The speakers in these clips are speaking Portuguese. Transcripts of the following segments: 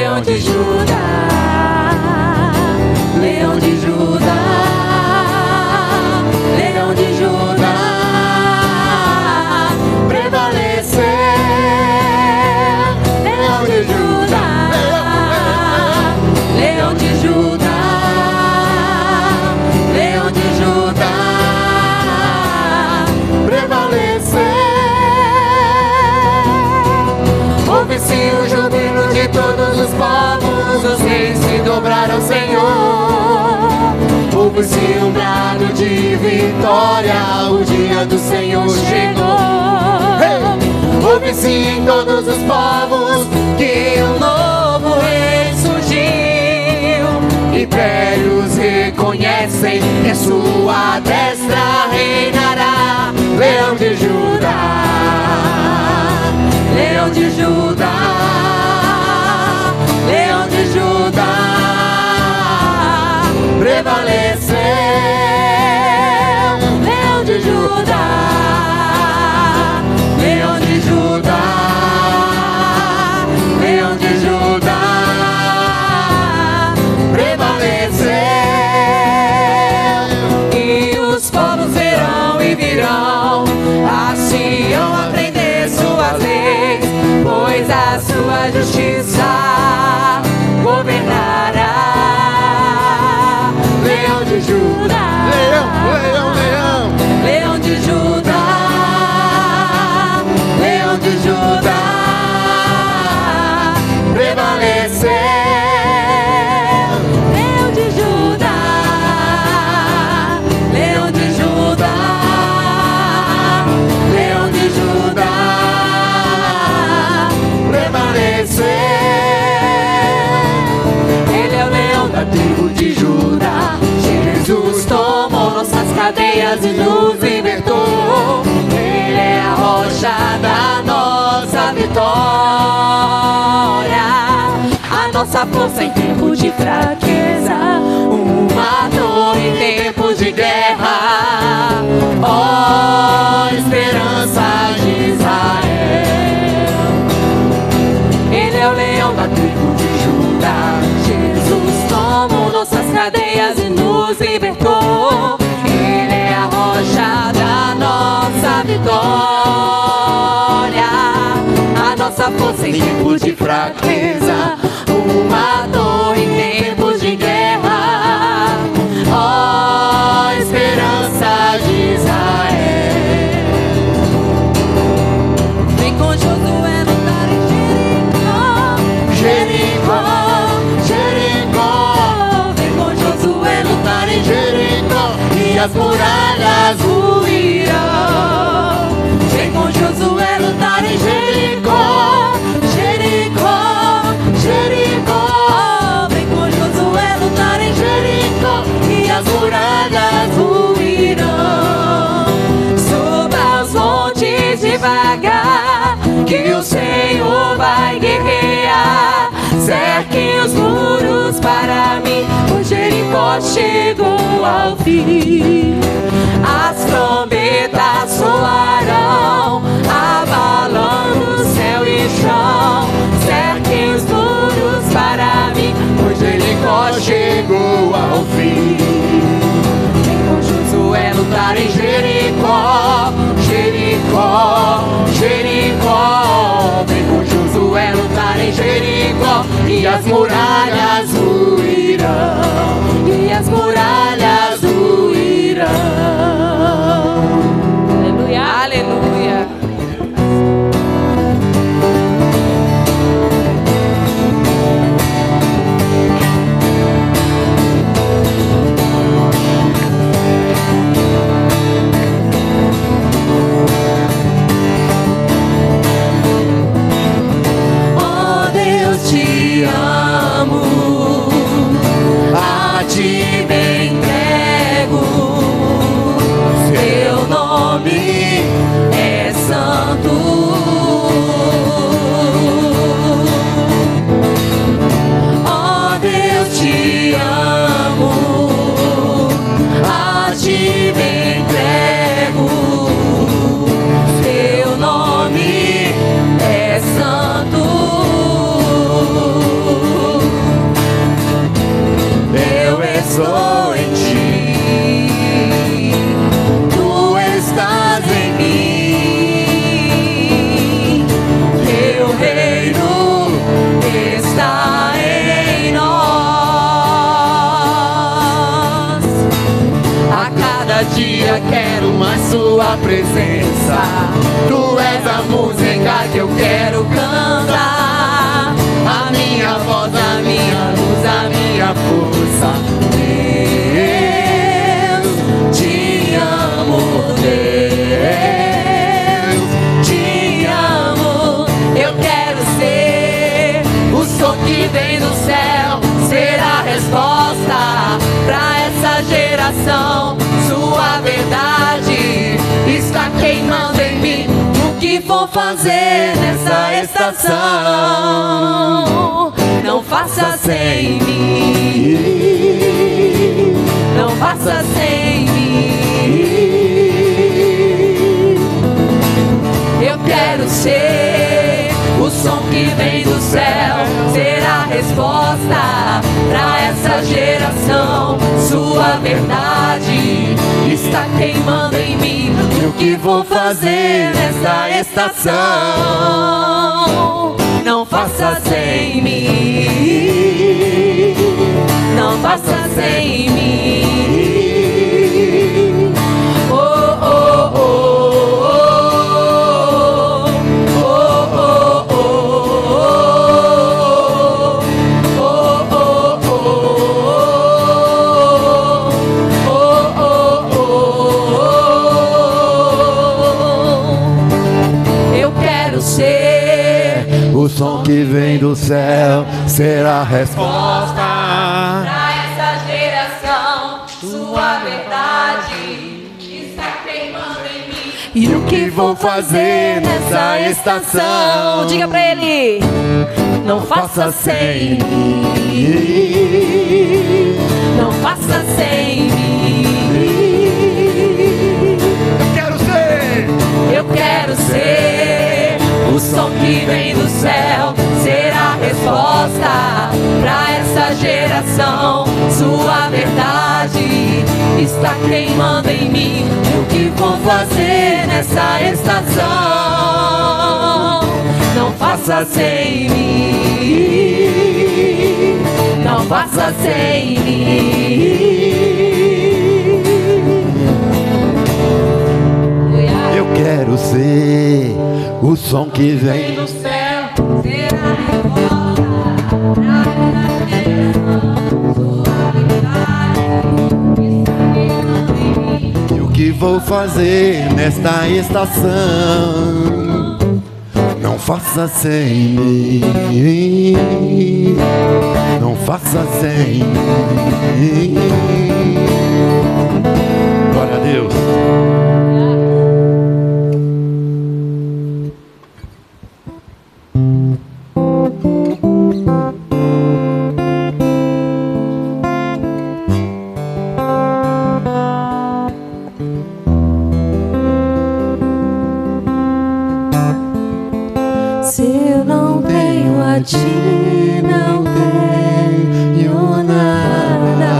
Leão de Judá, Leão de Judá, Leão de Judá, prevalecer. Leão de Judá, Leão de Judá, Leão de Judá, prevalecer. Ouve-se o júbilo de todos os povos, os reis se dobraram ao Senhor. Ouve-se um brado de vitória, o dia do Senhor chegou. Hey! Ouve-se em todos os povos que um novo rei surgiu. Impérios reconhecem que sua destra reinará. Leão de Judá, Leão de Judá, Leão de Judá, prevaleceu. Leão de Judá, Leão de Judá, Leão de Judá, prevaleceu. E os povos verão e virão a Sião aprender suas leis, pois a sua justiça governará. Leão de Judá, Leão, leão, leão. Leão de Judá, Leão de Judá, prevalecer. Leão de Judá, Leão de Judá, Leão de Judá, prevalecer. Ele é o leão da tribo de Judá. Jesus tomou nossas cadeias e nos libertou. Ele é a rocha da nossa vitória, a nossa força em tempos de fraqueza, uma torre em tempos de guerra. Ó, esperança de Israel. Ele é o leão da tribo de Judá. Jesus tomou nossas cadeias e nos libertou. Ele é a rocha da nossa vitória, a nossa força em tempos de fraqueza, uma torre em tempos de guerra. Ó, esperança de Israel. Vem com Josué lutar em Jericó, Jericó, Jericó. Vem com Josué lutar em Jericó e as muralhas ruirão. Vem com Josué lutar em Jericó, Jericó, Jericó. Vem com Josué lutar em Jericó e as muralhas ruirão. Suba os montes devagar, que o Senhor vai guerrear. Cerquem os muros para mim, o Jericó chegou ao fim. As trombetas soarão, abalando céu e chão. Cerquem os muros para mim, o Jericó chegou ao fim. Vem com Josué lutar em Jericó, Jericó, Jericó. Vem com Josué lutar em Jericó e as muralhas ruirão, e as muralhas ruirão. Aleluia, aleluia. Oh Deus, te amo, a ti me entrego. Teu nome é santo. Oh Deus, te amo, a ti me entrego. Teu nome é santo. dia quero mais sua presença. Tu és a música que eu quero cantar, a minha voz, a minha luz, a minha força. Deus, te amo, Deus, te amo. Eu quero ser o som que vem do céu, ser a resposta pra essa geração. Sua verdade está queimando em mim. O que vou fazer nessa estação? Não faça sem mim, não faça sem mim. Eu quero ser o som que vem do céu, ser a resposta pra essa geração. Sua verdade está queimando em mim. E o que vou fazer nessa estação? Não faça sem mim, não faça sem mim. Oh, oh, oh, oh, oh, oh, o som que vem do céu, ser a resposta pra essa geração. Sua verdade está queimando em mim. E o que vou fazer nessa estação? Diga pra ele: não faça sem mim, não faça sem mim. Eu quero ser o som que vem do céu, ser a resposta pra essa geração. Sua verdade está queimando em mim. O que vou fazer nessa estação? Não faça sem mim, não faça sem mim. Eu quero ser o som que vem do céu, ser a resposta pra essa geração. Sua verdade está queimando em mim. E o que vou fazer nesta estação? Não faça sem mim, não faça sem mim. Glória a Deus. Se eu não tenho a ti, não tenho nada,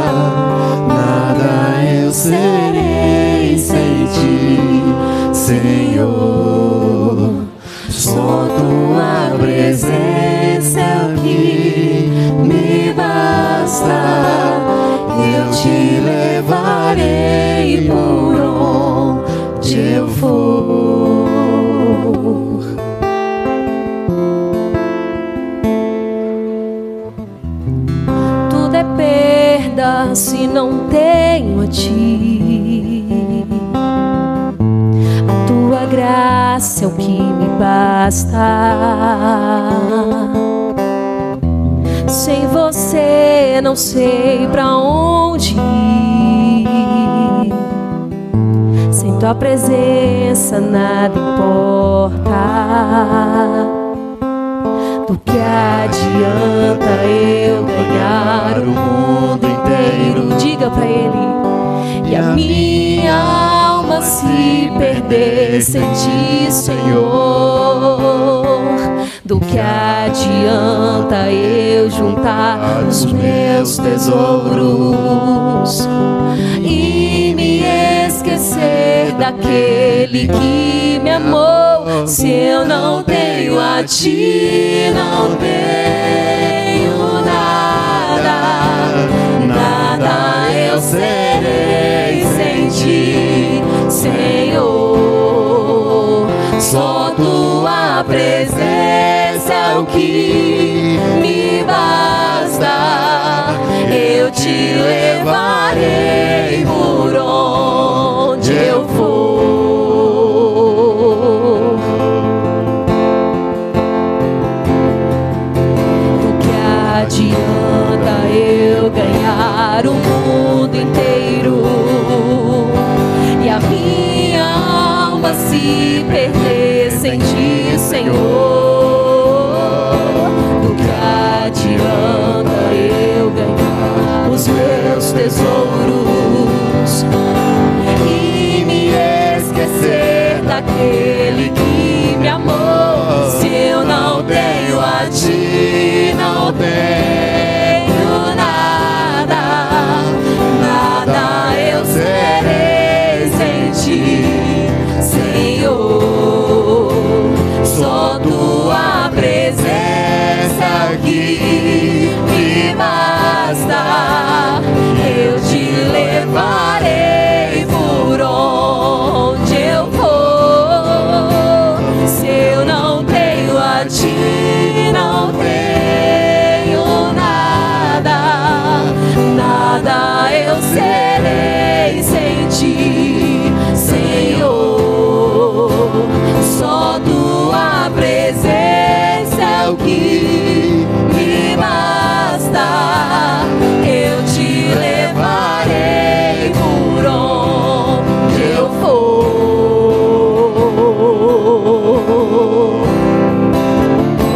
nada eu serei sem ti, Senhor. Só tua presença que me basta, eu te levarei por onde eu for. Se não tenho a ti, a tua graça é o que me basta. Sem você não sei pra onde ir, sem tua presença nada importa. Do que adianta eu ganhar o mundo inteiro? Diga pra ele: e a minha alma se perder sem ti, Senhor. Do que adianta eu juntar os meus tesouros e me esquecer daquele que me amou? Se eu não tenho a ti, não tenho nada, nada eu serei sem ti. adianta eu ganhar o mundo inteiro e a minha alma se perder sem ti, Senhor? Do que adianta eu ganhar os meus tesouros e me esquecer daquele que me amou? Se eu não tenho a ti, não tenho nada, nada eu serei sem ti, Senhor. Só tua presença aqui me basta. Eu te levarei por onde eu for. Se eu não tenho a ti, não tenho nada, nada eu serei sem ti, Senhor. Só tua presença é o que me basta. Eu te levarei por onde eu for.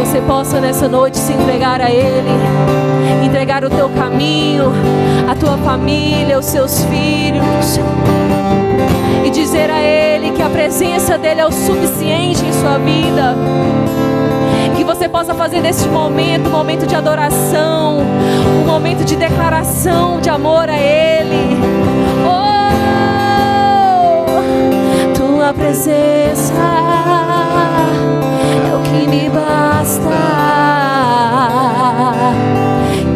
Você possa nessa noite se entregar a Ele, entregar o teu caminho, a tua família, os seus filhos, e dizer a Ele que a presença dEle é o suficiente em sua vida. Que você possa fazer deste momento um momento de adoração, um momento de declaração de amor a Ele. Oh, tua presença é o que me basta.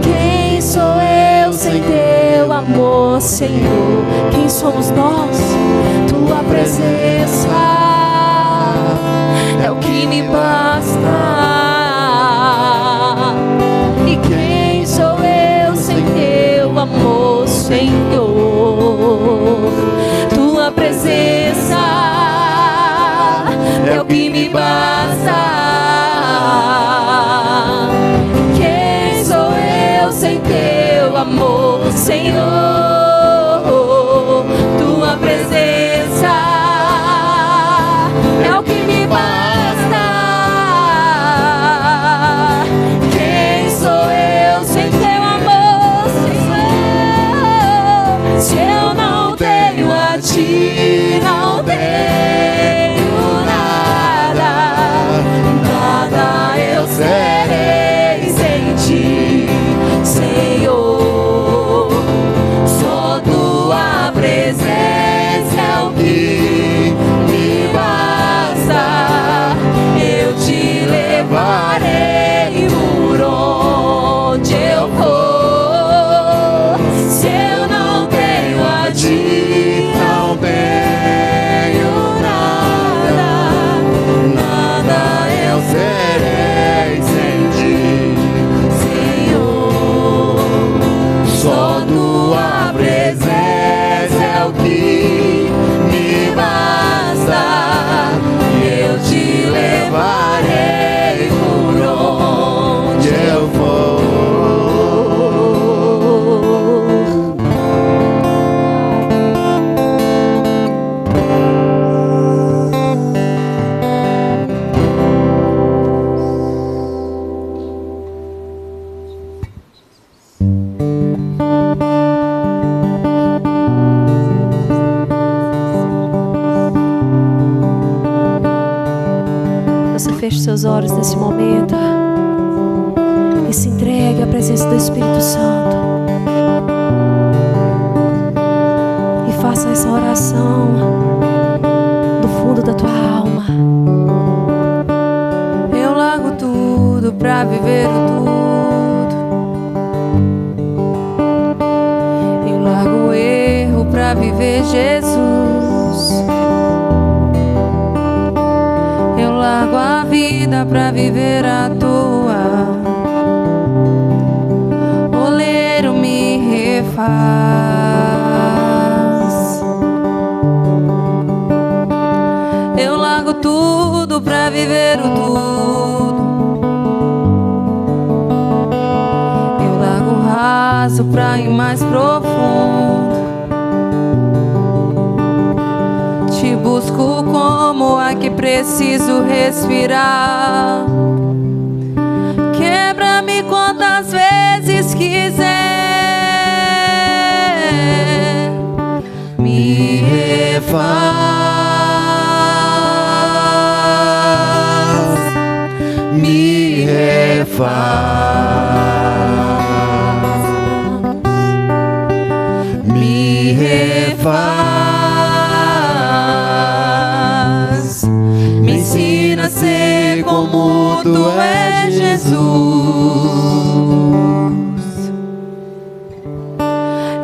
Quem sou eu sem teu amor, Senhor? Quem somos nós? Tua presença é o que me basta. E quem sou eu sem teu amor, Senhor? Tua presença é o que me basta. Quem sou eu sem teu amor, Senhor? Tua presença é o que me basta. Quem sou eu sem teu amor, Senhor? Se eu não tenho a ti, não tenho nada, nada eu serei sem ti, Senhor. Só tua presença é o que me basta. Eu te levarei por onde eu for. Se eu não tenho a ti, não tenho nada, nada eu serei sem ti, Senhor. Só tua presença é o que me basta. Eu te levarei por onde eu for. Você feche seus olhos nesse momento e se entregue à presença do Espírito Santo e faça essa oração do fundo da tua alma. Eu largo tudo pra viver o tudo. Eu largo o erro pra viver Jesus. Eu largo a vida pra viver a tua. Oleiro me refaz. Eu largo tudo pra viver o tudo. raso pra ir mais profundo. Te busco como é que preciso respirar. Quebra-me quantas vezes quiser. Me refaz, Me refaz, me refaz. me ensina a ser como tu és, Jesus.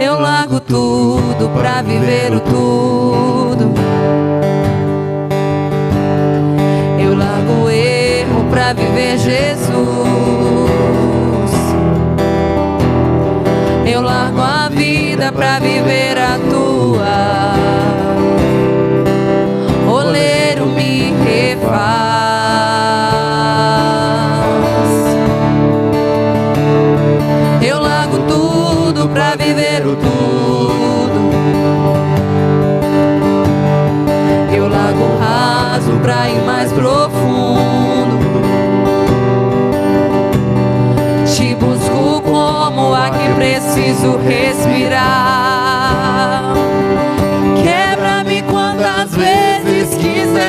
Eu largo tudo pra viver o tudo. Eu largo o erro pra viver Jesus. Eu largo a vida pra viver a tua. Oleiro, me refaz. Eu largo tudo pra viver o tudo. Eu largo o raso pra ir mais profundo. Te busco como a que preciso respirar. Quebra-me quantas vezes quiser.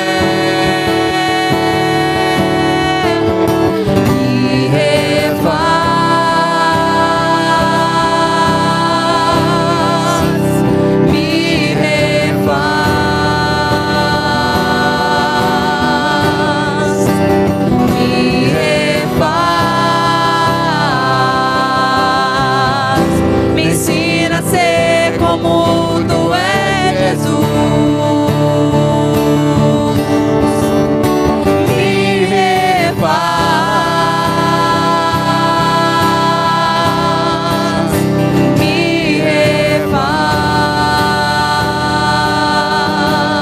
Me refaz, me refaz, me refaz. Me ensina a ser como tu és, Jesus. Me refaz, me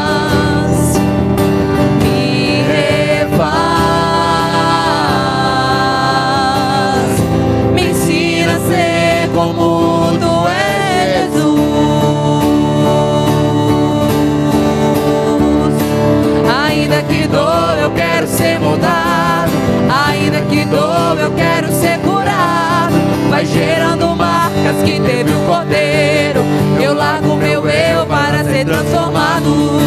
refaz, me refaz. Me ensina a ser como tu és, Jesus. Ainda que dor, eu quero ser moldado. Ainda que dor, eu quero ser curado. Vai gerando marcas que teve o Cordeiro. Eu largo meu eu para ser transformado.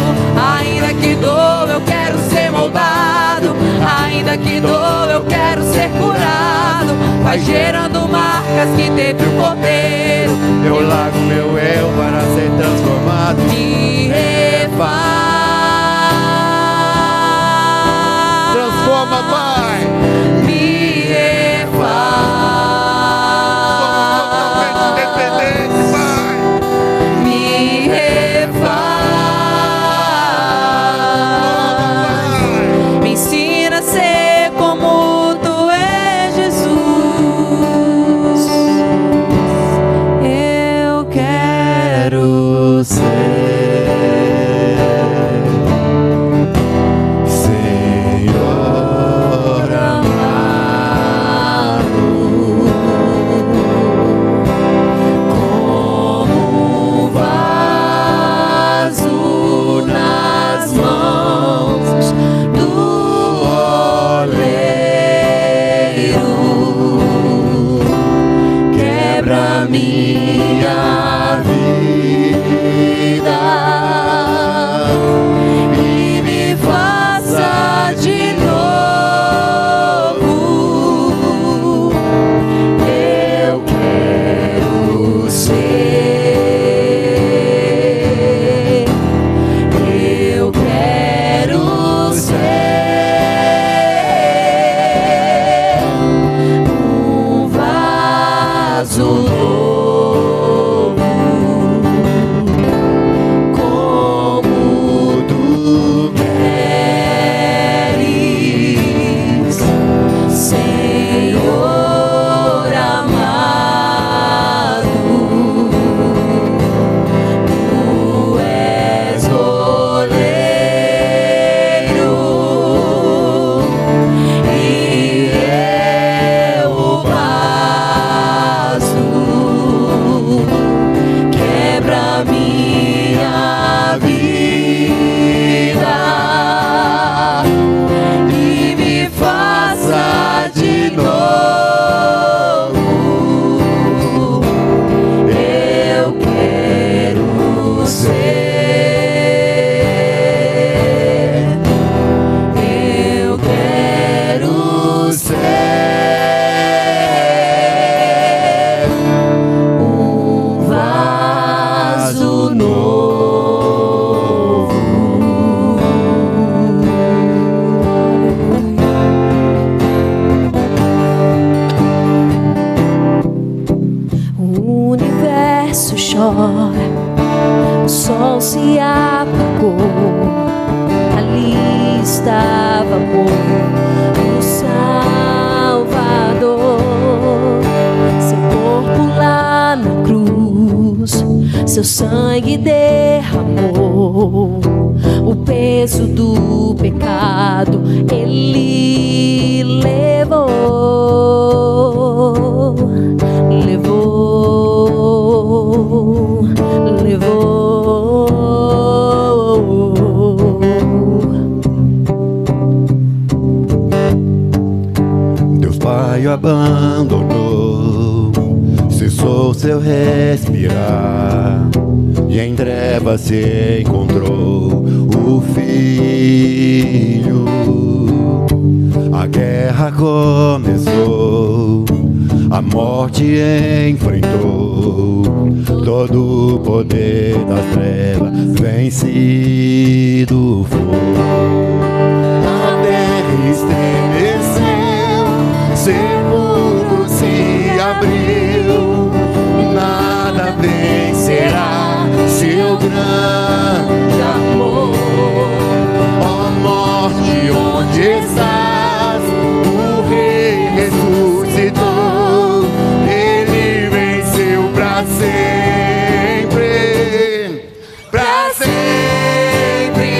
Ainda que dor, eu quero ser moldado. Ainda que dor, eu quero ser curado. Vai gerando marcas que teve o Cordeiro. Eu largo meu eu para ser transformado. Me refaz. Transforma, Pai. Me refaz. Somos totalmente dependentes, Pai. Me refaz. Me ensina a ser como tu és, Jesus. Eu quero ser Senhor amado, como um vaso nas mãos do oleiro. Quebra minha vida e me faça de novo. Eu quero ser. Eu quero ser um vaso novo, como tu queres, Senhor amado. Tu és oleiro e eu o vaso. chora, o sol se apagou. Ali estava morto o Salvador. Seu corpo lá na cruz, seu sangue derramou. O peso do pecado Ele levou, levou, levou. Deus Pai o abandonou, cessou seu respirar, e em trevas se encontrou o Filho. A guerra começou, a morte enfrentou, todo o poder das trevas vencido foi. A terra estremeceu, sepulcro se abriu, nada vencerá seu grande amor. Ó morte, onde estás? O Rei ressuscitou, Ele venceu pra sempre, pra sempre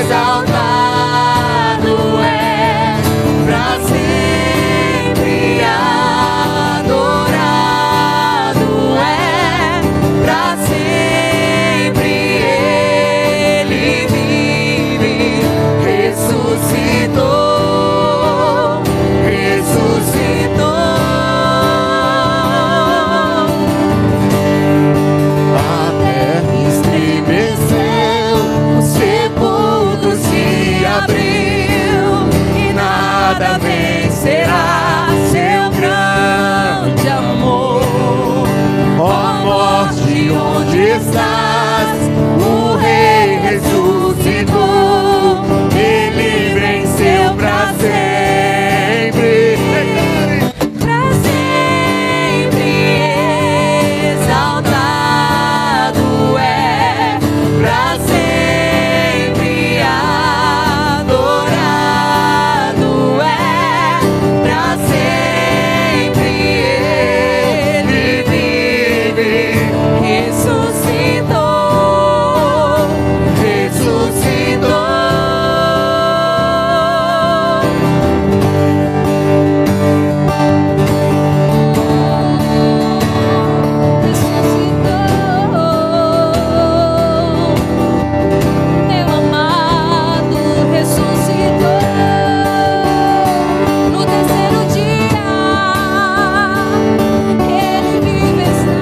exaltado é, pra sempre adorado é, pra sempre Ele vive, ressuscitou, ressuscitou. A terra estremeceu, o sepulcro se abriu, e nada vencerá seu grande amor. Ó morte, onde estás? O Rei ressuscitou, Ele venceu pra sempre, pra sempre exaltado é, pra sempre adorado é, pra sempre Ele vive, ressuscitou, ressuscitou. Meu amado ressuscitou no terceiro dia. Ele vive está.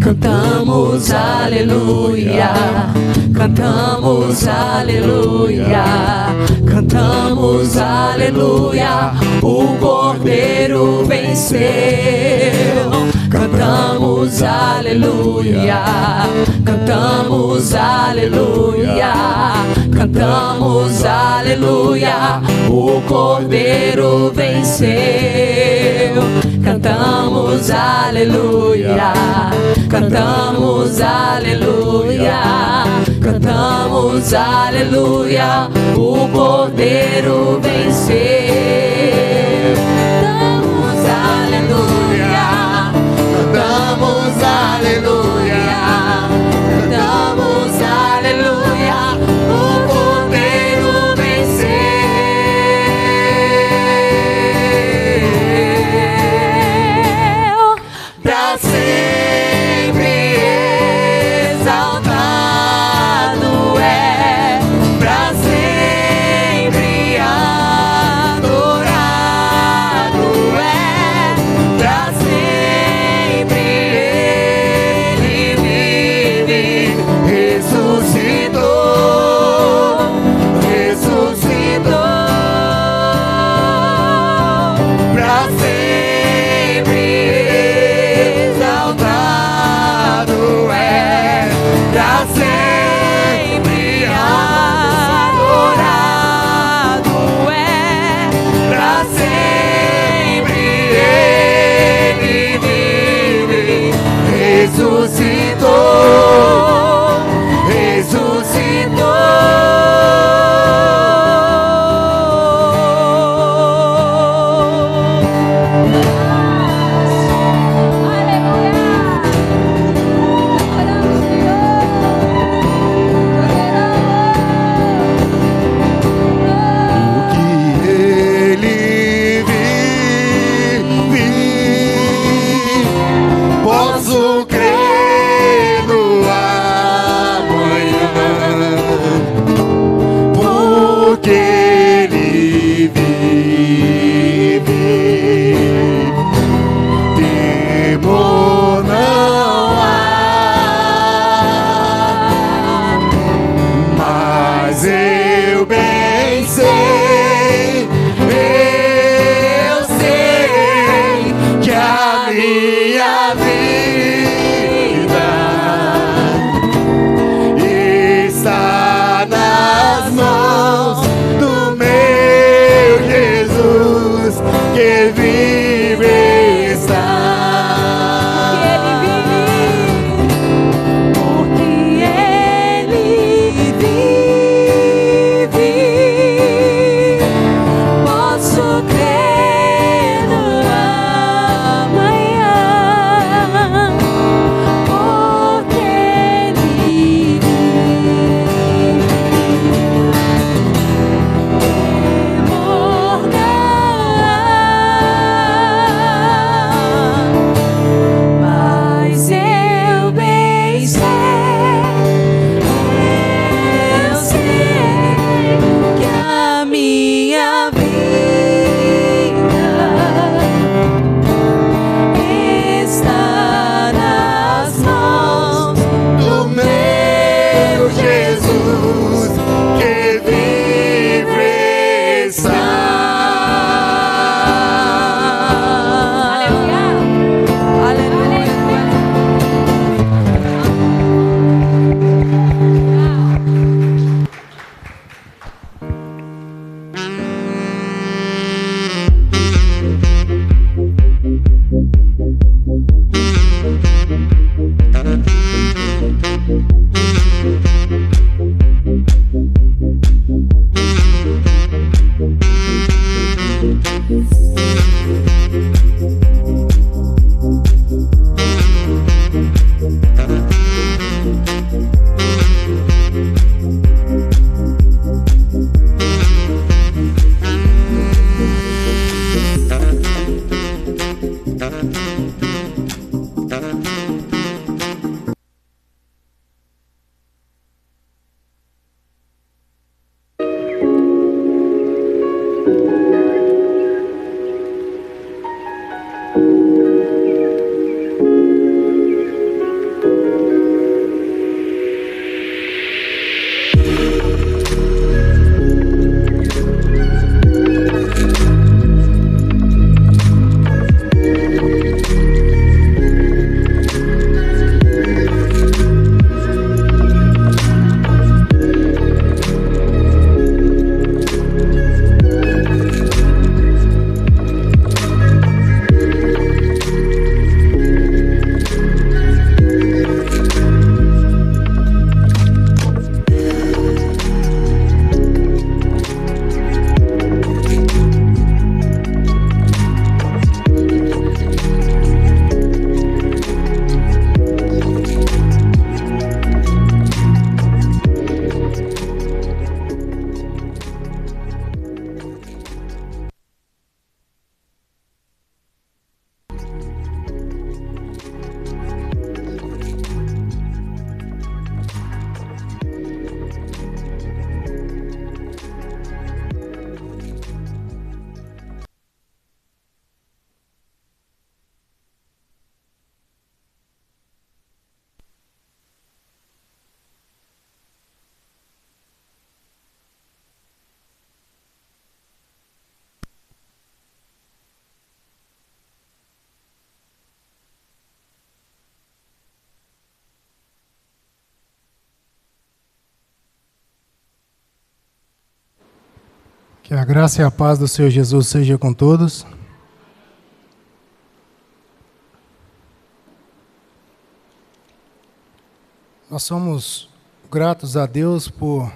Cantamos aleluia, cantamos aleluia, cantamos aleluia, o Cordeiro venceu. Cantamos aleluia, cantamos aleluia, cantamos aleluia, o Cordeiro venceu. Cantamos aleluia, cantamos aleluia, cantamos aleluia, o Cordeiro venceu. Cantamos aleluia, cantamos aleluia, cantamos aleluia, o Cordeiro venceu. Pra sempre exaltado é, pra sempre adorado é, pra sempre Ele Que a graça e a paz do Senhor Jesus seja com todos. Nós somos gratos a Deus por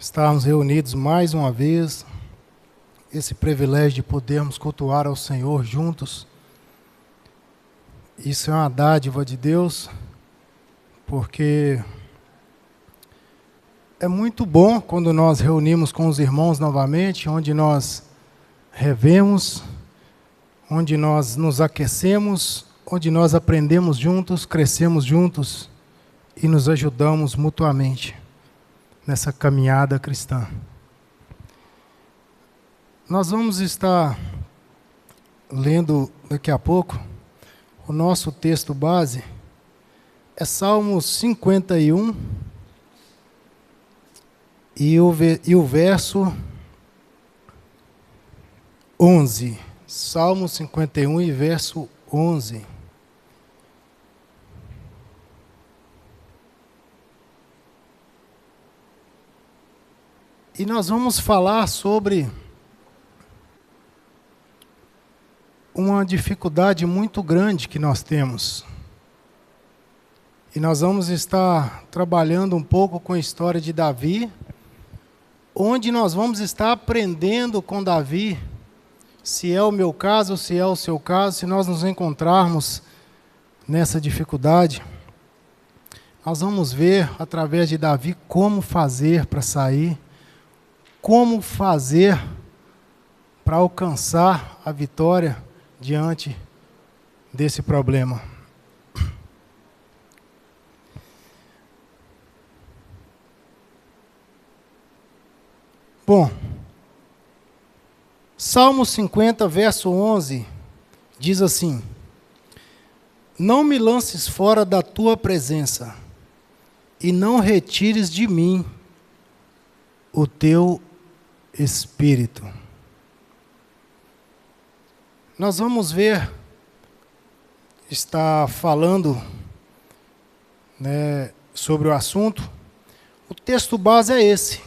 estarmos reunidos mais uma vez, esse privilégio de podermos cultuar ao Senhor juntos. Isso é uma dádiva de Deus, porque é muito bom quando nós reunimos com os irmãos novamente, onde nós revemos, onde nós nos aquecemos, onde nós aprendemos juntos, crescemos juntos e nos ajudamos mutuamente nessa caminhada cristã. Nós vamos estar lendo daqui a pouco, o nosso texto base é Salmos 51 e o verso 11. Salmos 51 e verso 11. E nós vamos falar sobre uma dificuldade muito grande que nós temos. E nós vamos estar trabalhando um pouco com a história de Davi, onde nós vamos estar aprendendo com Davi, se é o meu caso, se é o seu caso, se nós nos encontrarmos nessa dificuldade. Nós vamos ver, através de Davi, como fazer para sair, como fazer para alcançar a vitória diante desse problema. Bom, Salmo 50, verso 11, diz assim: Não me lances fora da tua presença, e não retires de mim o teu Espírito. Nós vamos ver, está falando, sobre o assunto. O texto base é esse: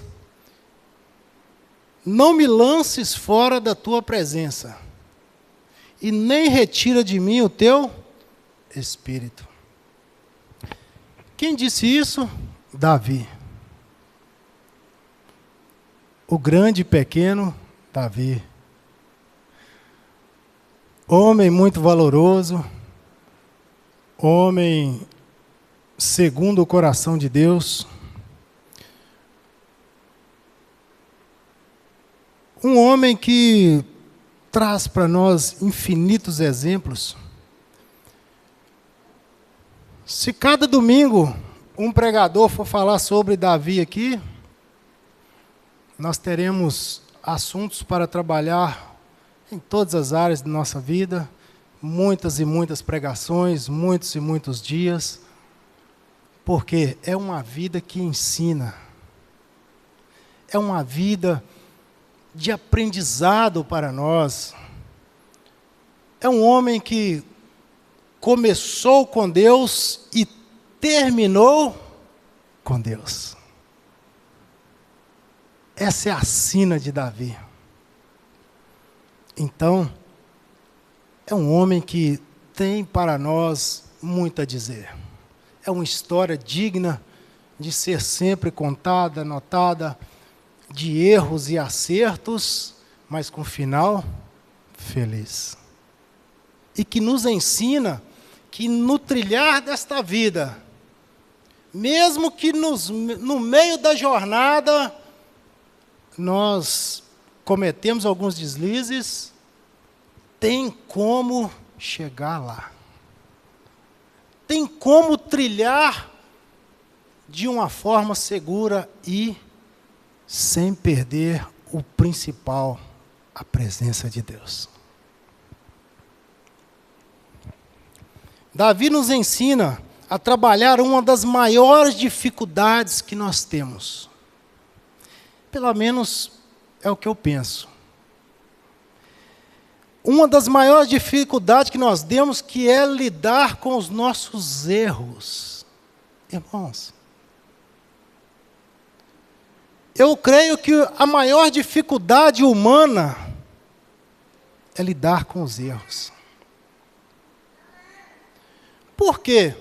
Não me lances fora da tua presença, e nem retira de mim o teu Espírito. Quem disse isso? Davi. O grande e pequeno Davi. Homem muito valoroso, homem segundo o coração de Deus, um homem que traz para nós infinitos exemplos. Se cada domingo um pregador for falar sobre Davi aqui, nós teremos assuntos para trabalhar em todas as áreas da nossa vida, muitas e muitas pregações, muitos e muitos dias, porque é uma vida que ensina, é uma vida de aprendizado para nós. É um homem que começou com Deus e terminou com Deus. Essa é a sina de Davi. Então, é um homem que tem para nós muito a dizer. É uma história digna de ser sempre contada, anotada, de erros e acertos, mas com final feliz. E que nos ensina que no trilhar desta vida, mesmo que no meio da jornada, nós cometemos alguns deslizes, tem como chegar lá. Tem como trilhar de uma forma segura e sem perder o principal, a presença de Deus. Davi nos ensina a trabalhar uma das maiores dificuldades que nós temos. Pelo menos é o que eu penso. Uma das maiores dificuldades que nós temos, que é lidar com os nossos erros. Irmãos, Eu creio que a maior dificuldade humana é lidar com os erros. Por quê?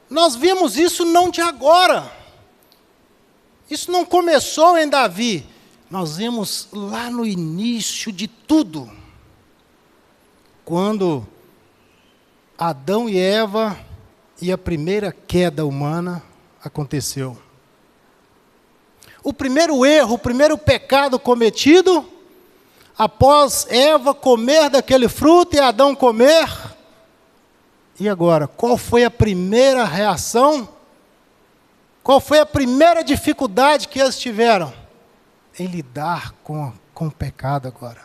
Nós vimos isso não de agora. Isso não começou em Davi. Nós vimos lá no início de tudo. Quando Adão e Eva e a primeira queda humana aconteceu. O primeiro erro, o primeiro pecado cometido, após Eva comer daquele fruto e Adão comer. E agora, qual foi a primeira reação? Qual foi a primeira dificuldade que eles tiveram? Em lidar com o pecado agora.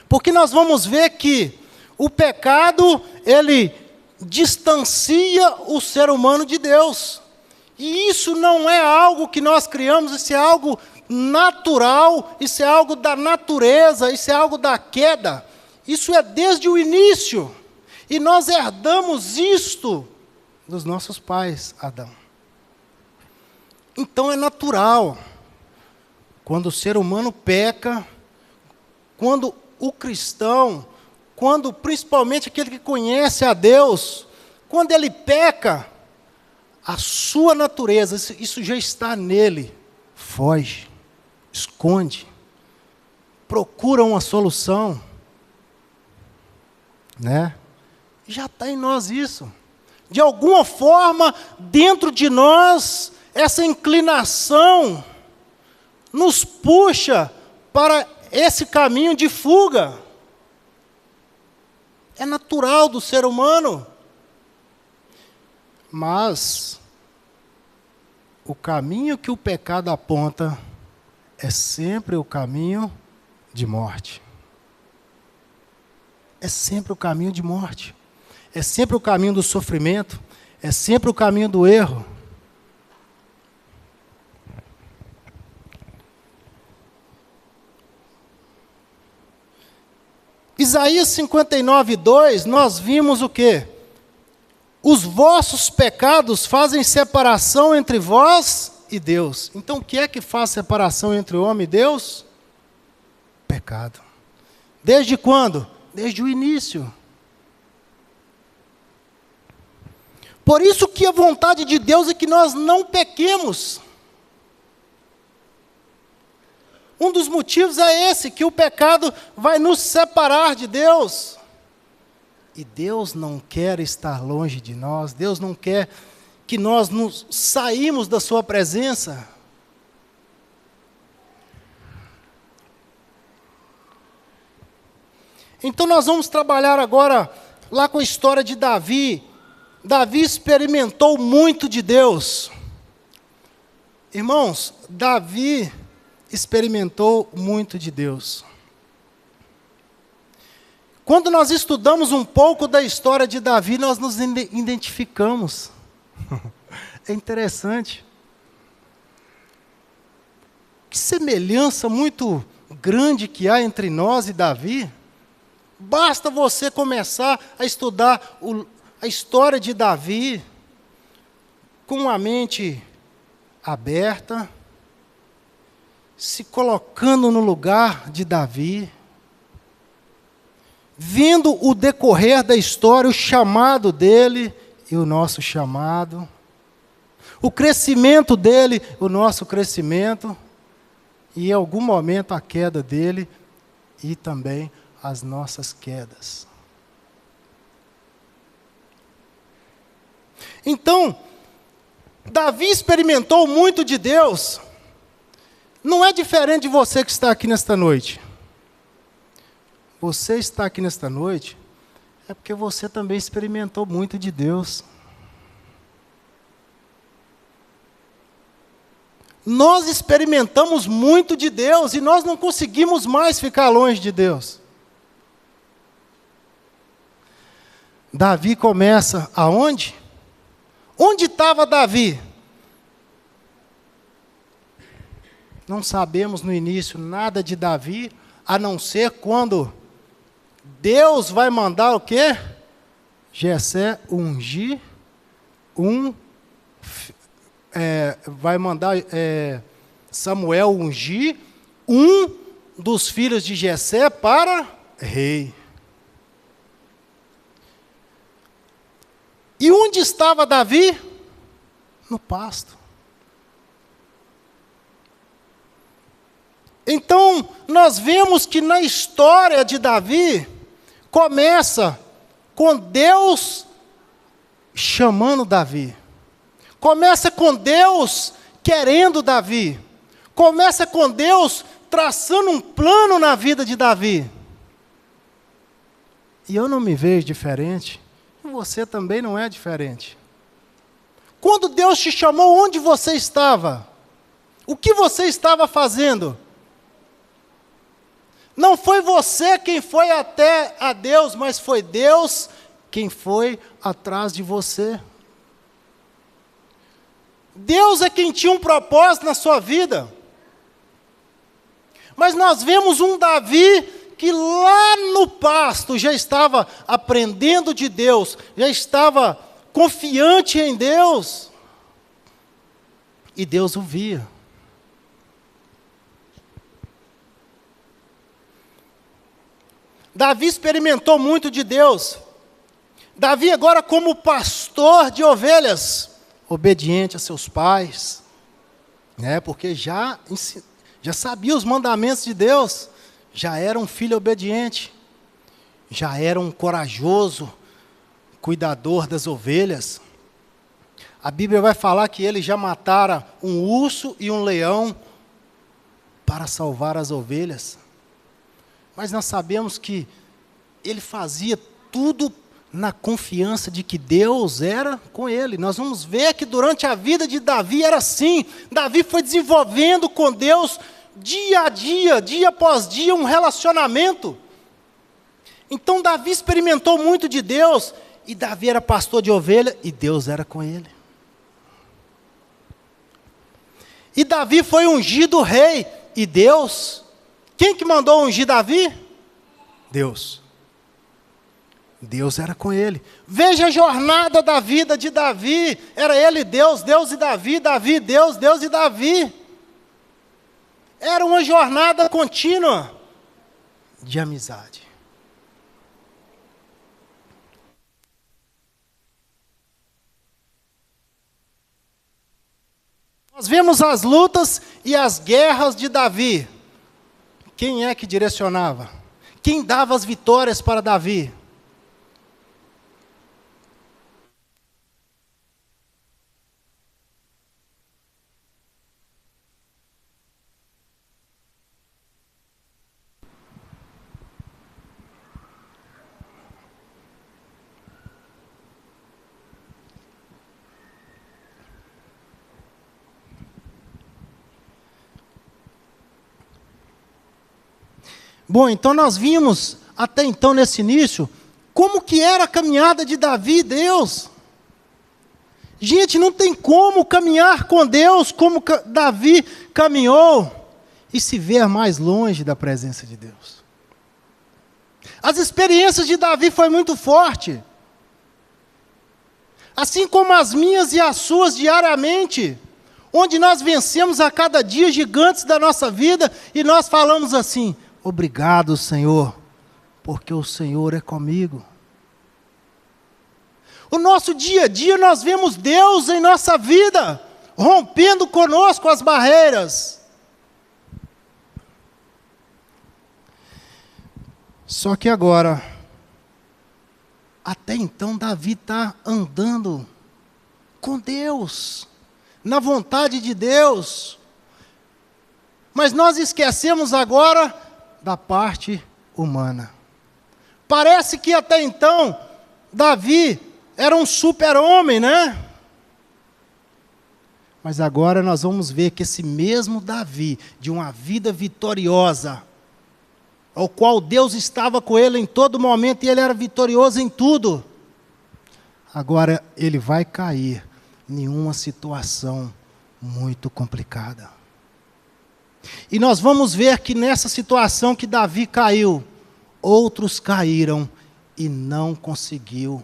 Porque nós vamos ver que o pecado, ele distancia o ser humano de Deus. E isso não é algo que nós criamos, isso é algo natural, isso é algo da natureza, isso é algo da queda. Isso é desde o início. E nós herdamos isto dos nossos pais, Adão. Então é natural. Quando o ser humano peca, quando o cristão, quando principalmente aquele que conhece a Deus, quando ele peca, a sua natureza, isso já está nele, foge, esconde, procura uma solução, né? Já está em nós isso. De alguma forma, dentro de nós, essa inclinação nos puxa para esse caminho de fuga. É natural do ser humano. Mas o caminho que o pecado aponta é sempre o caminho de morte. É sempre o caminho de morte. É sempre o caminho do sofrimento. É sempre o caminho do erro. Isaías 59:2, nós vimos o quê? Os vossos pecados fazem separação entre vós e Deus. Então, o que é que faz separação entre o homem e Deus? Pecado. Desde quando? Desde o início. Por isso que a vontade de Deus é que nós não pequemos. Um dos motivos é esse, que o pecado vai nos separar de Deus. E Deus não quer estar longe de nós, Deus não quer que nós nos saímos da sua presença. Então nós vamos trabalhar agora lá com a história de Davi. Davi experimentou muito de Deus. Irmãos, Davi experimentou muito de Deus. Quando nós estudamos um pouco da história de Davi, nós nos identificamos. É interessante. Que semelhança muito grande que há entre nós e Davi. Basta você começar a estudar a história de Davi com a mente aberta, se colocando no lugar de Davi, vendo o decorrer da história, o chamado dele e o nosso chamado, o crescimento dele, o nosso crescimento, e em algum momento a queda dele e também as nossas quedas. Então, Davi experimentou muito de Deus. Não é diferente de você que está aqui nesta noite. Você está aqui nesta noite é porque você também experimentou muito de Deus. Nós experimentamos muito de Deus e nós não conseguimos mais ficar longe de Deus. Davi começa aonde? Onde estava Davi? Não sabemos no início nada de Davi, a não ser quando Deus vai mandar o quê? Jessé ungir vai mandar Samuel ungir um dos filhos de Jessé para rei. E onde estava Davi? No pasto. Então, nós vemos que na história de Davi, começa com Deus chamando Davi. Começa com Deus querendo Davi. Começa com Deus traçando um plano na vida de Davi. E eu não me vejo diferente. E você também não é diferente. Quando Deus te chamou, onde você estava? O que você estava fazendo? Não foi você quem foi até a Deus, mas foi Deus quem foi atrás de você. Deus é quem tinha um propósito na sua vida. Mas nós vemos um Davi que lá no pasto já estava aprendendo de Deus, já estava confiante em Deus. E Deus o via. Davi experimentou muito de Deus. Davi agora como pastor de ovelhas, obediente a seus pais, porque já sabia os mandamentos de Deus, já era um filho obediente, já era um corajoso cuidador das ovelhas. A Bíblia vai falar que ele já matara um urso e um leão para salvar as ovelhas. Mas nós sabemos que ele fazia tudo na confiança de que Deus era com ele. Nós vamos ver que durante a vida de Davi era assim. Davi foi desenvolvendo com Deus dia a dia, dia após dia, um relacionamento. Então Davi experimentou muito de Deus, e Davi era pastor de ovelha, e Deus era com ele. E Davi foi ungido rei, e Deus... Quem que mandou ungir Davi? Deus. Deus era com ele. Veja a jornada da vida de Davi. Era ele Deus, Deus e Davi, Davi, Deus, Deus e Davi. Era uma jornada contínua de amizade. Nós vemos as lutas e as guerras de Davi. Quem é que direcionava? Quem dava as vitórias para Davi? Bom, então nós vimos, até então nesse início, como que era a caminhada de Davi e Deus. Gente, não tem como caminhar com Deus como Davi caminhou e se ver mais longe da presença de Deus. As experiências de Davi foram muito fortes. Assim como as minhas e as suas diariamente, onde nós vencemos a cada dia gigantes da nossa vida e nós falamos assim: obrigado, Senhor, porque o Senhor é comigo. O nosso dia a dia nós vemos Deus em nossa vida, rompendo conosco as barreiras. Só que agora, até então Davi está andando com Deus, na vontade de Deus. Mas nós esquecemos agora da parte humana. Parece que até então Davi era um super-homem, né? Mas agora nós vamos ver que esse mesmo Davi, de uma vida vitoriosa, ao qual Deus estava com ele em todo momento e ele era vitorioso em tudo, agora ele vai cair em uma situação muito complicada. E nós vamos ver que nessa situação que Davi caiu, outros caíram e não conseguiu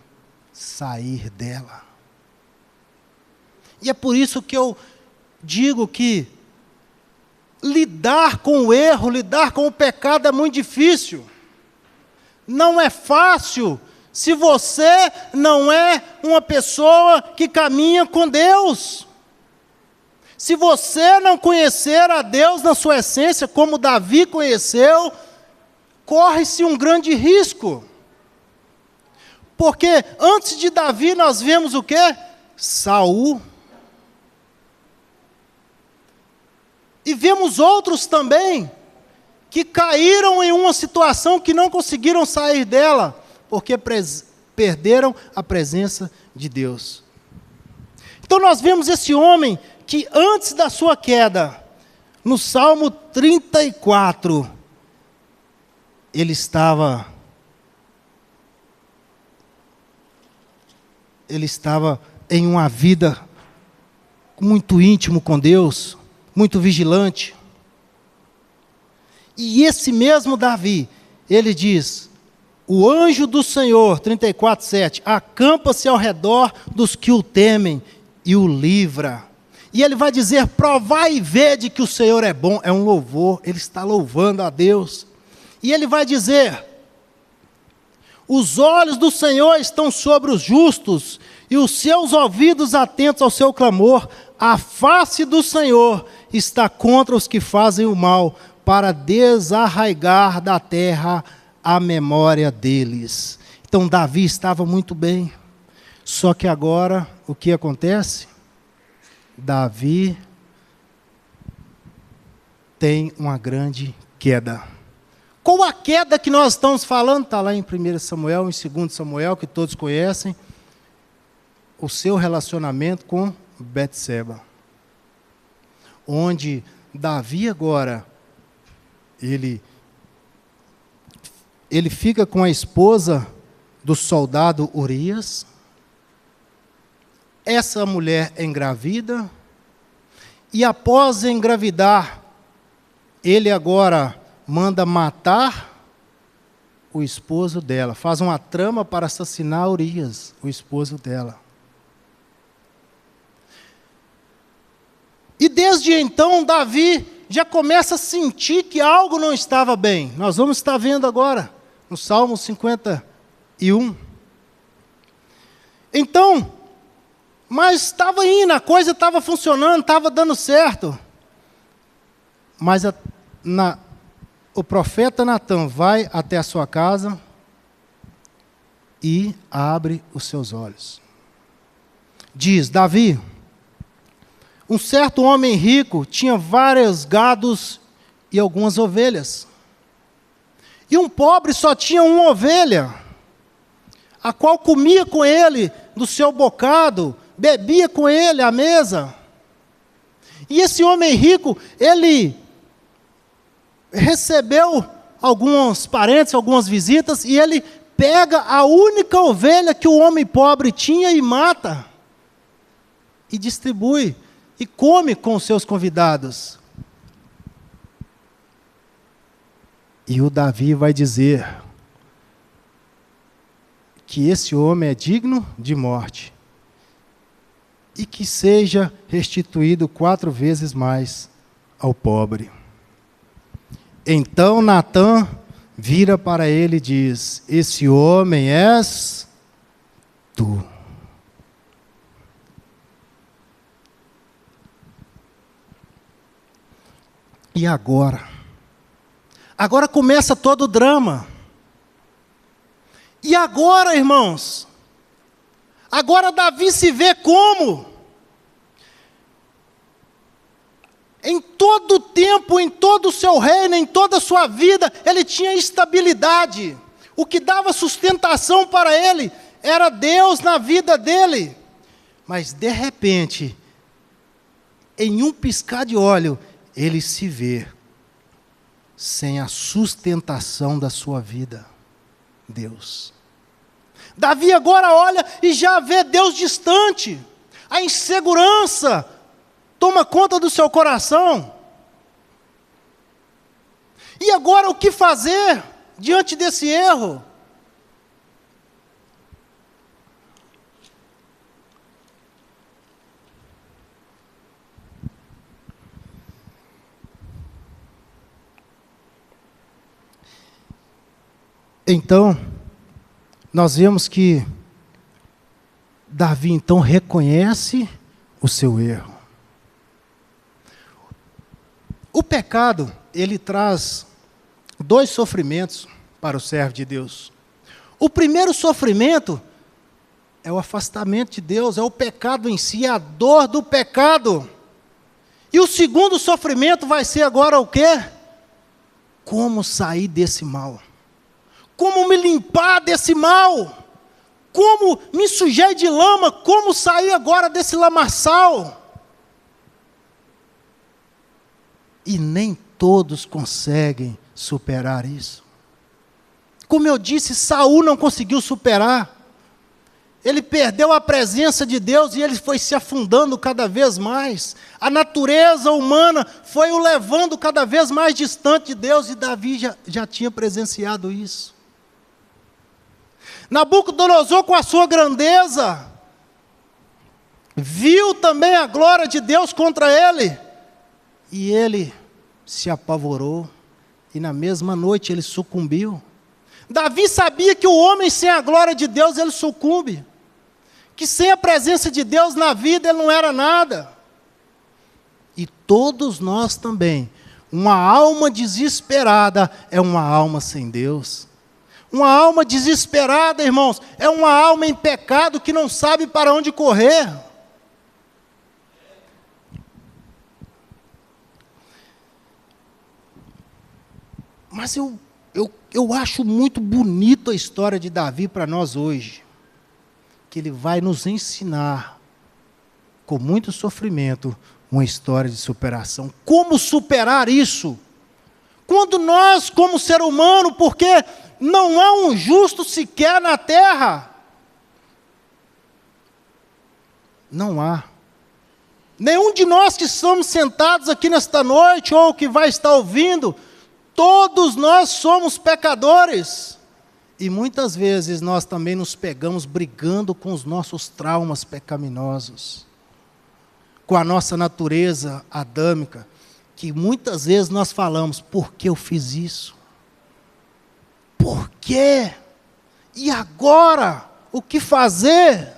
sair dela. E é por isso que eu digo que lidar com o erro, lidar com o pecado é muito difícil. Não é fácil se você não é uma pessoa que caminha com Deus. Se você não conhecer a Deus na sua essência, como Davi conheceu, corre-se um grande risco. Porque antes de Davi nós vemos o quê? Saul. E vemos outros também que caíram em uma situação que não conseguiram sair dela, porque perderam a presença de Deus. Então nós vemos esse homem que antes da sua queda, no Salmo 34, ele estava em uma vida muito íntimo com Deus, muito vigilante. E esse mesmo Davi, ele diz, o anjo do Senhor, 34:7, acampa-se ao redor dos que o temem e o livra. E ele vai dizer, provai e vede que o Senhor é bom. É um louvor, ele está louvando a Deus. E ele vai dizer, os olhos do Senhor estão sobre os justos, e os seus ouvidos atentos ao seu clamor. A face do Senhor está contra os que fazem o mal, para desarraigar da terra a memória deles. Então Davi estava muito bem. Só que agora, o que acontece? Davi tem uma grande queda. Qual a queda que nós estamos falando? Está lá em 1 Samuel, em 2 Samuel, que todos conhecem. O seu relacionamento com Betseba. Onde Davi agora, ele fica com a esposa do soldado Urias. Essa mulher engravida. E após engravidar, ele agora manda matar o esposo dela. Faz uma trama para assassinar Urias, o esposo dela. E desde então, Davi já começa a sentir que algo não estava bem. Nós vamos estar vendo agora, no Salmo 51. Então, mas estava indo, a coisa estava funcionando, estava dando certo. Mas o profeta Natã vai até a sua casa e abre os seus olhos. Diz, Davi, um certo homem rico tinha vários gados e algumas ovelhas. E um pobre só tinha uma ovelha, a qual comia com ele do seu bocado, bebia com ele à mesa. E esse homem rico, ele recebeu alguns parentes, algumas visitas, e ele pega a única ovelha que o homem pobre tinha e mata. E distribui. E come com os seus convidados. E o Davi vai dizer que esse homem é digno de morte e que seja restituído 4 vezes mais ao pobre. Então Natã vira para ele e diz, esse homem és tu. E agora? Agora começa todo o drama. E agora, irmãos? Agora Davi se vê como? Em todo o tempo, em todo o seu reino, em toda a sua vida, ele tinha estabilidade. O que dava sustentação para ele era Deus na vida dele. Mas de repente, em um piscar de olho, ele se vê sem a sustentação da sua vida, Deus. Davi agora olha e já vê Deus distante. A insegurança toma conta do seu coração. E agora o que fazer diante desse erro? Então, nós vemos que Davi então reconhece o seu erro. O pecado, ele traz 2 sofrimentos para o servo de Deus. O primeiro sofrimento é o afastamento de Deus, é o pecado em si, é a dor do pecado. E o segundo sofrimento vai ser agora o quê? Como sair desse mal? Como me limpar desse mal? Como me sujei de lama? Como sair agora desse lamaçal? E nem todos conseguem superar isso. Como eu disse, Saul não conseguiu superar. Ele perdeu a presença de Deus e ele foi se afundando cada vez mais. A natureza humana foi o levando cada vez mais distante de Deus, e Davi já tinha presenciado isso. Nabucodonosor, com a sua grandeza, viu também a glória de Deus contra ele, e ele se apavorou, e na mesma noite ele sucumbiu. Davi sabia que o homem sem a glória de Deus, ele sucumbe. Que sem a presença de Deus na vida, ele não era nada. E todos nós também. Uma alma desesperada é uma alma sem Deus. Uma alma desesperada, irmãos, é uma alma em pecado que não sabe para onde correr. Mas eu acho muito bonito a história de Davi para nós hoje. Que ele vai nos ensinar, com muito sofrimento, uma história de superação. Como superar isso? Quando nós, como ser humano, porque não há um justo sequer na terra. Não há. Nenhum de nós que estamos sentados aqui nesta noite, ou que vai estar ouvindo, todos nós somos pecadores. E muitas vezes nós também nos pegamos brigando com os nossos traumas pecaminosos, com a nossa natureza adâmica, que muitas vezes nós falamos, por que eu fiz isso? Por quê? E agora? O que fazer?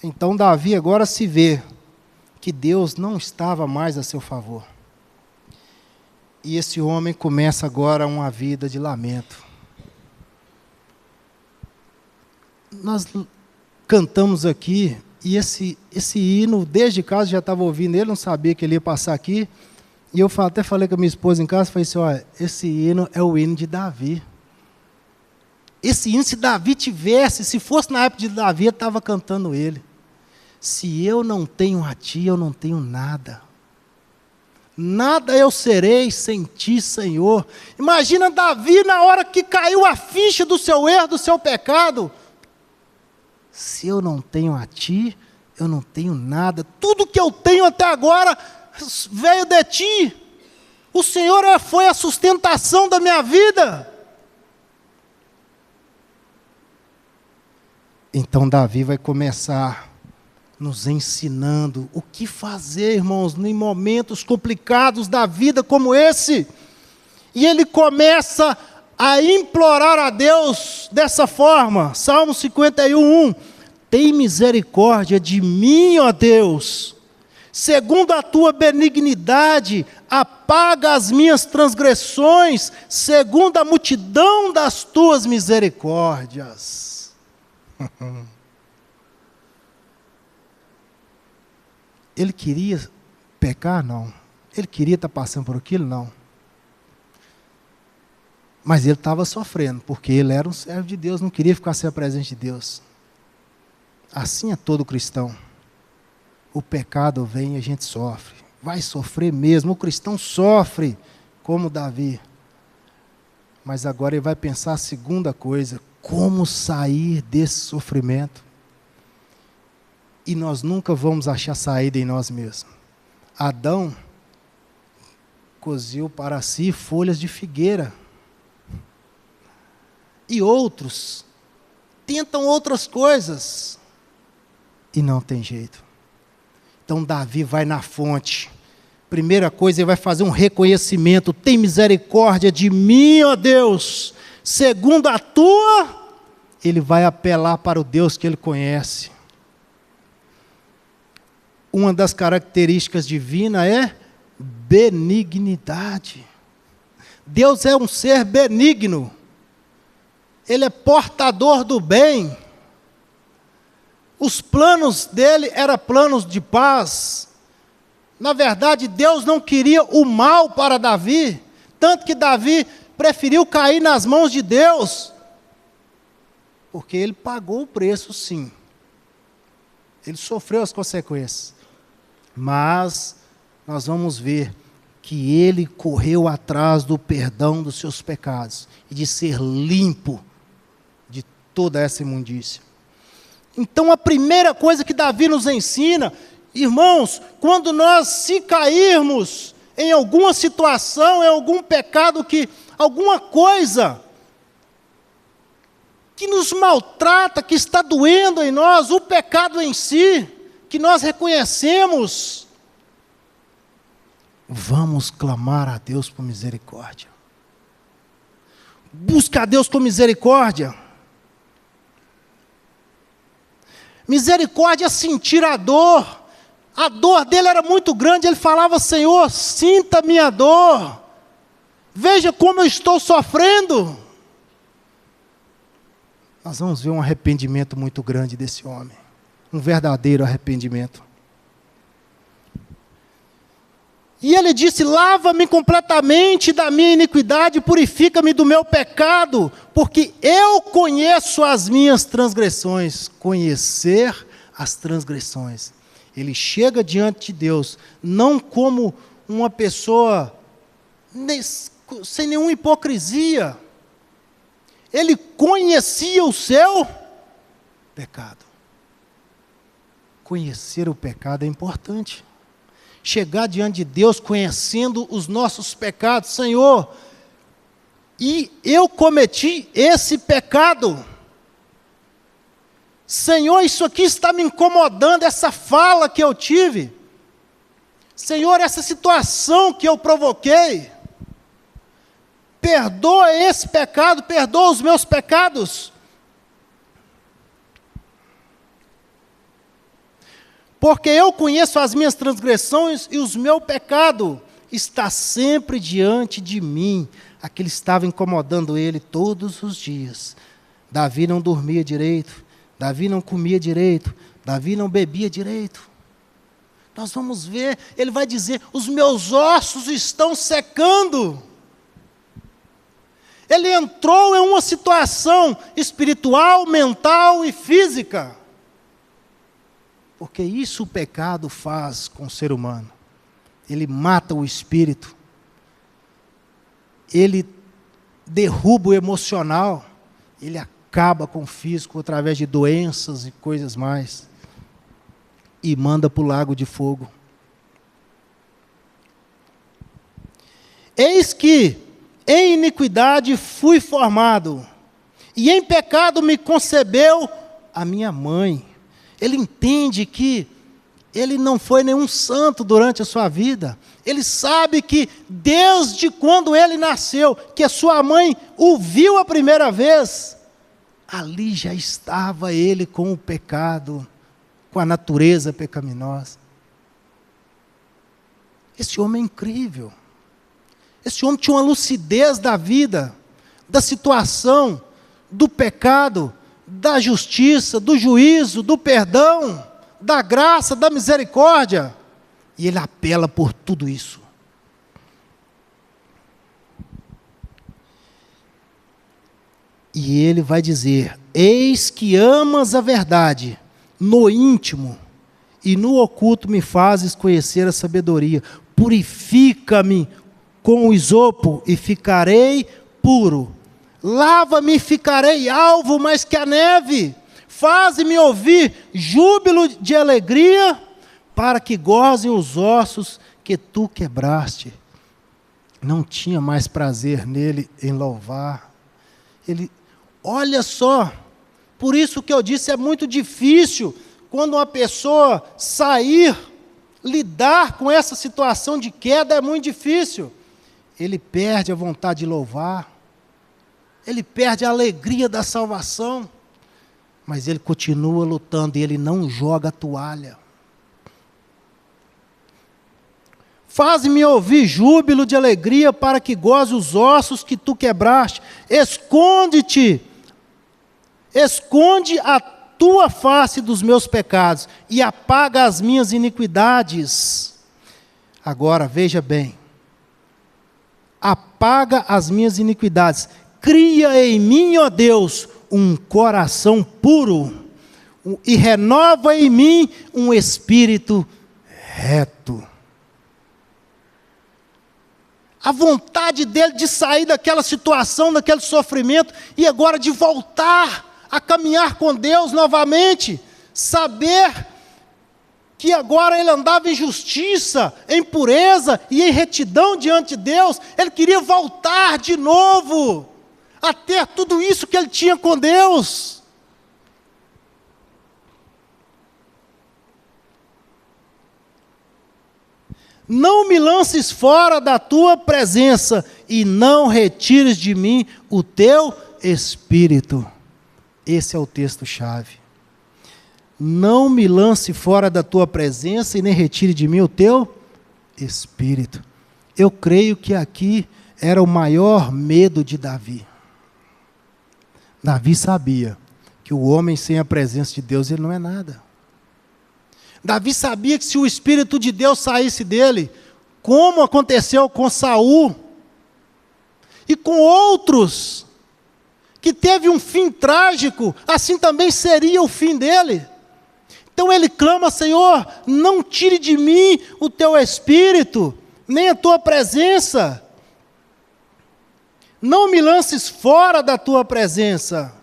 Então Davi agora se vê que Deus não estava mais a seu favor. E esse homem começa agora uma vida de lamento. Nós cantamos aqui, e esse hino, desde casa já estava ouvindo ele, não sabia que ele ia passar aqui. E eu até falei com a minha esposa em casa, falei assim, olha, esse hino é o hino de Davi. Esse hino, se Davi tivesse, se fosse na época de Davi, eu estava cantando ele. Se eu não tenho a ti, eu não tenho nada. Nada eu serei sem ti, Senhor. Imagina Davi na hora que caiu a ficha do seu erro, do seu pecado. Se eu não tenho a ti, eu não tenho nada. Tudo que eu tenho até agora veio de ti. O Senhor foi a sustentação da minha vida. Então Davi vai começar nos ensinando o que fazer, irmãos, em momentos complicados da vida como esse. E ele começa a implorar a Deus dessa forma. Salmo 51:1. Tem misericórdia de mim, ó Deus. Segundo a tua benignidade, apaga as minhas transgressões, segundo a multidão das tuas misericórdias. Ele queria pecar? Não. Ele queria estar passando por aquilo? Não. Mas ele estava sofrendo, porque ele era um servo de Deus, não queria ficar sem a presença de Deus. Assim é todo cristão. O pecado vem e a gente sofre. Vai sofrer mesmo. O cristão sofre, como Davi. Mas agora ele vai pensar a segunda coisa: como sair desse sofrimento? E nós nunca vamos achar saída em nós mesmos. Adão coziu para si folhas de figueira. E outros tentam outras coisas. E não tem jeito. Então Davi vai na fonte. Primeira coisa, ele vai fazer um reconhecimento. Tem misericórdia de mim, ó Deus. Segundo a tua, ele vai apelar para o Deus que ele conhece. Uma das características divinas é benignidade. Deus é um ser benigno. Ele é portador do bem. Os planos dele eram planos de paz. Na verdade, Deus não queria o mal para Davi, tanto que Davi preferiu cair nas mãos de Deus, porque ele pagou o preço, sim. Ele sofreu as consequências. Mas nós vamos ver que ele correu atrás do perdão dos seus pecados e de ser limpo de toda essa imundícia. Então, a primeira coisa que Davi nos ensina, irmãos, quando nós se cairmos em alguma situação, em algum pecado, alguma coisa que nos maltrata, que está doendo em nós, o pecado em si, que nós reconhecemos, vamos clamar a Deus por misericórdia. Busca a Deus com misericórdia. Misericórdia é sentir a dor. A dor dele era muito grande. Ele falava: Senhor, sinta a minha dor. Veja como eu estou sofrendo. Nós vamos ver um arrependimento muito grande desse homem. Um verdadeiro arrependimento. E ele disse: lava-me completamente da minha iniquidade, purifica-me do meu pecado, porque eu conheço as minhas transgressões. Conhecer as transgressões. Ele chega diante de Deus, não como uma pessoa sem nenhuma hipocrisia. Ele conhecia o seu pecado. Conhecer o pecado é importante. Chegar diante de Deus conhecendo os nossos pecados. Senhor, e eu cometi esse pecado. Senhor, isso aqui está me incomodando, essa fala que eu tive. Senhor, essa situação que eu provoquei. Perdoa esse pecado, perdoa os meus pecados. Porque eu conheço as minhas transgressões e os meu pecado está sempre diante de mim. Aquilo estava incomodando ele todos os dias. Davi não dormia direito, Davi não comia direito, Davi não bebia direito. Nós vamos ver, ele vai dizer: os meus ossos estão secando. Ele entrou em uma situação espiritual, mental e física. Porque isso o pecado faz com o ser humano. Ele mata o espírito. Ele derruba o emocional. Ele acaba com o físico através de doenças e coisas mais. E manda para o lago de fogo. Eis que em iniquidade fui formado, e em pecado me concebeu a minha mãe. Ele entende que ele não foi nenhum santo durante a sua vida. Ele sabe que desde quando ele nasceu, que a sua mãe o viu a primeira vez, ali já estava ele com o pecado, com a natureza pecaminosa. Esse homem é incrível. Esse homem tinha uma lucidez da vida, da situação, do pecado, da justiça, do juízo, do perdão, da graça, da misericórdia. E ele apela por tudo isso. E ele vai dizer: eis que amas a verdade, no íntimo, e no oculto me fazes conhecer a sabedoria. Purifica-me com o isopo e ficarei puro. Lava-me e ficarei alvo mais que a neve. Faze-me ouvir júbilo de alegria, para que gozem os ossos que tu quebraste. Não tinha mais prazer nele em louvar. Olha só, por isso que eu disse, é muito difícil quando uma pessoa sair lidar com essa situação de queda é muito difícil. Ele perde a vontade de louvar, ele perde a alegria da salvação, mas ele continua lutando e ele não joga a toalha. Faz-me ouvir júbilo de alegria para que goze os ossos que tu quebraste. Esconde a tua face dos meus pecados e apaga as minhas iniquidades. Agora, veja bem. Apaga as minhas iniquidades. Cria em mim, ó Deus, um coração puro e renova em mim um espírito reto. A vontade dele de sair daquela situação, daquele sofrimento, e agora de voltar a caminhar com Deus novamente, saber que agora ele andava em justiça, em pureza e em retidão diante de Deus. Ele queria voltar de novo a ter tudo isso que ele tinha com Deus. Não me lances fora da tua presença e não retires de mim o teu Espírito. Esse é o texto-chave. Não me lance fora da tua presença e nem retire de mim o teu Espírito. Eu creio que aqui era o maior medo de Davi. Davi sabia que o homem sem a presença de Deus, ele não é nada. Davi sabia que se o Espírito de Deus saísse dele, como aconteceu com Saul e com outros, que teve um fim trágico, assim também seria o fim dele. Então ele clama: Senhor, não tire de mim o teu Espírito, nem a tua presença. Não me lances fora da tua presença.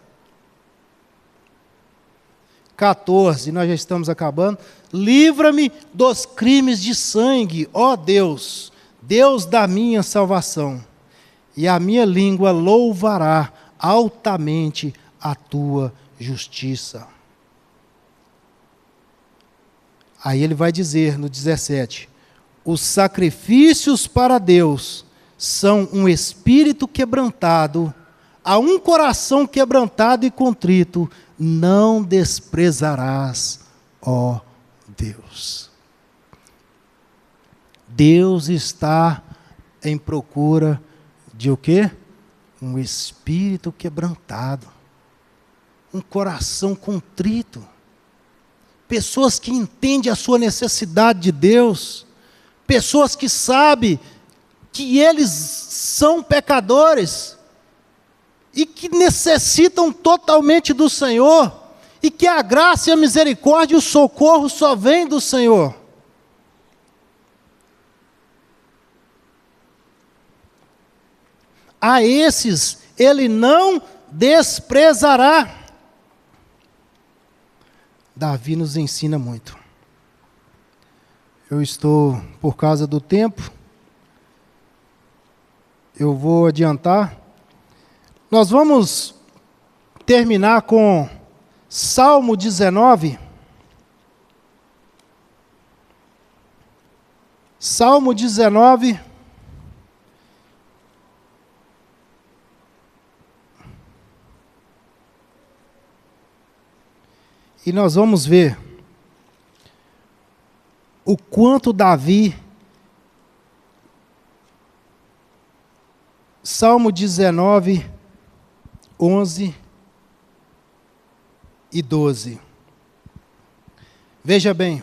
14, nós já estamos acabando. Livra-me dos crimes de sangue, ó Deus, Deus da minha salvação, e a minha língua louvará altamente a tua justiça. Aí ele vai dizer no 17: os sacrifícios para Deus são um espírito quebrantado, a um coração quebrantado e contrito não desprezarás, ó Deus. Deus está em procura de o quê? Um espírito quebrantado, um coração contrito, pessoas que entendem a sua necessidade de Deus, pessoas que sabem que eles são pecadores e que necessitam totalmente do Senhor, e que a graça e a misericórdia e o socorro só vêm do Senhor. A esses ele não desprezará. Davi nos ensina muito. Eu estou, por causa do tempo, eu vou adiantar. Nós vamos terminar com Salmo 19. Salmo 19. E nós vamos ver o quanto Davi, Salmo 19, 11 e 12. Veja bem,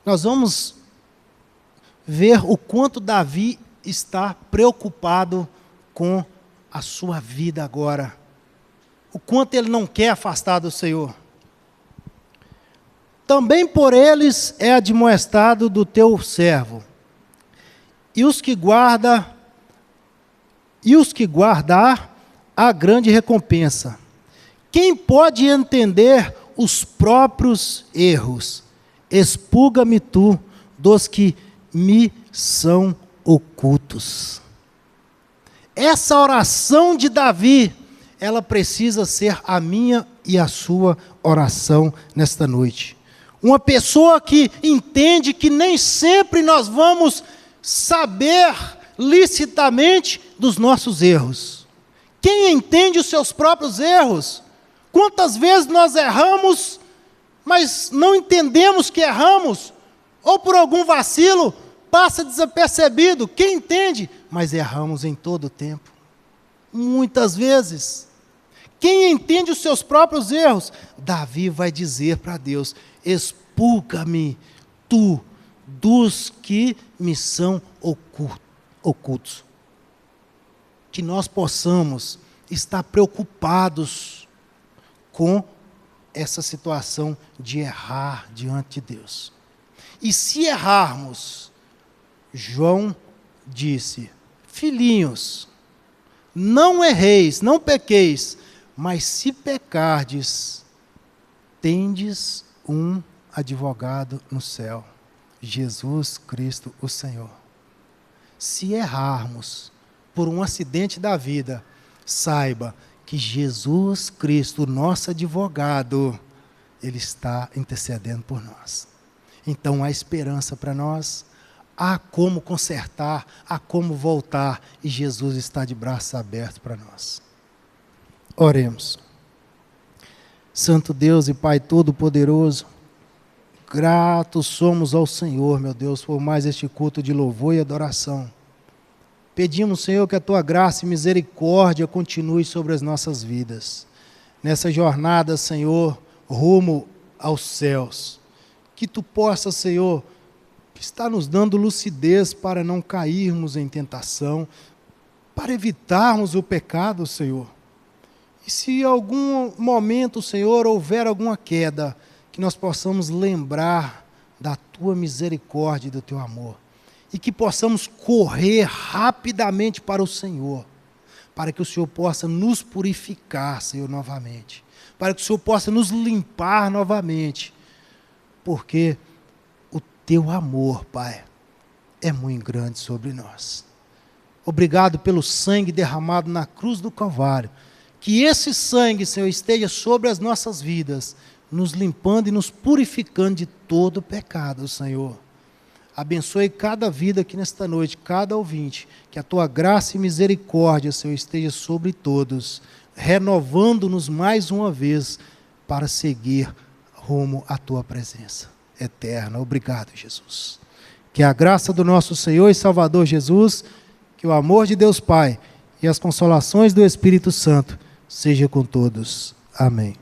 nós vamos ver o quanto Davi está preocupado com a sua vida agora. O quanto ele não quer afastar do Senhor. Também por eles é admoestado do teu servo. E os que guardar a grande recompensa. Quem pode entender os próprios erros? Expurga-me tu dos que me são ocultos. Essa oração de Davi, ela precisa ser a minha e a sua oração nesta noite. Uma pessoa que entende que nem sempre nós vamos saber licitamente dos nossos erros. Quem entende os seus próprios erros? Quantas vezes nós erramos, mas não entendemos que erramos, ou por algum vacilo passa desapercebido. Quem entende? Mas erramos em todo o tempo. Muitas vezes. Quem entende os seus próprios erros? Davi vai dizer para Deus: expulga-me, tu, dos que me são ocultos. Que nós possamos estar preocupados com essa situação de errar diante de Deus. E se errarmos, João disse: filhinhos, não erreis, não pequeis, mas se pecardes, tendes um advogado no céu, Jesus Cristo o Senhor. Se errarmos por um acidente da vida, saiba que Jesus Cristo, nosso advogado, Ele está intercedendo por nós. Então há esperança para nós, há como consertar, há como voltar, e Jesus está de braços abertos para nós. Oremos. Santo Deus e Pai Todo-Poderoso, gratos somos ao Senhor, meu Deus, por mais este culto de louvor e adoração. Pedimos, Senhor, que a Tua graça e misericórdia continue sobre as nossas vidas. Nessa jornada, Senhor, rumo aos céus. Que Tu possas, Senhor, estar nos dando lucidez para não cairmos em tentação, para evitarmos o pecado, Senhor. E se em algum momento, Senhor, houver alguma queda, que nós possamos lembrar da Tua misericórdia e do Teu amor. E que possamos correr rapidamente para o Senhor, para que o Senhor possa nos purificar, Senhor, novamente. Para que o Senhor possa nos limpar novamente. Porque o Teu amor, Pai, é muito grande sobre nós. Obrigado pelo sangue derramado na cruz do Calvário. Que esse sangue, Senhor, esteja sobre as nossas vidas, nos limpando e nos purificando de todo pecado, Senhor. Abençoe cada vida aqui nesta noite, cada ouvinte, que a Tua graça e misericórdia, Senhor, esteja sobre todos, renovando-nos mais uma vez para seguir rumo à Tua presença eterna. Obrigado, Jesus. Que a graça do nosso Senhor e Salvador Jesus, que o amor de Deus Pai e as consolações do Espírito Santo seja com todos. Amém.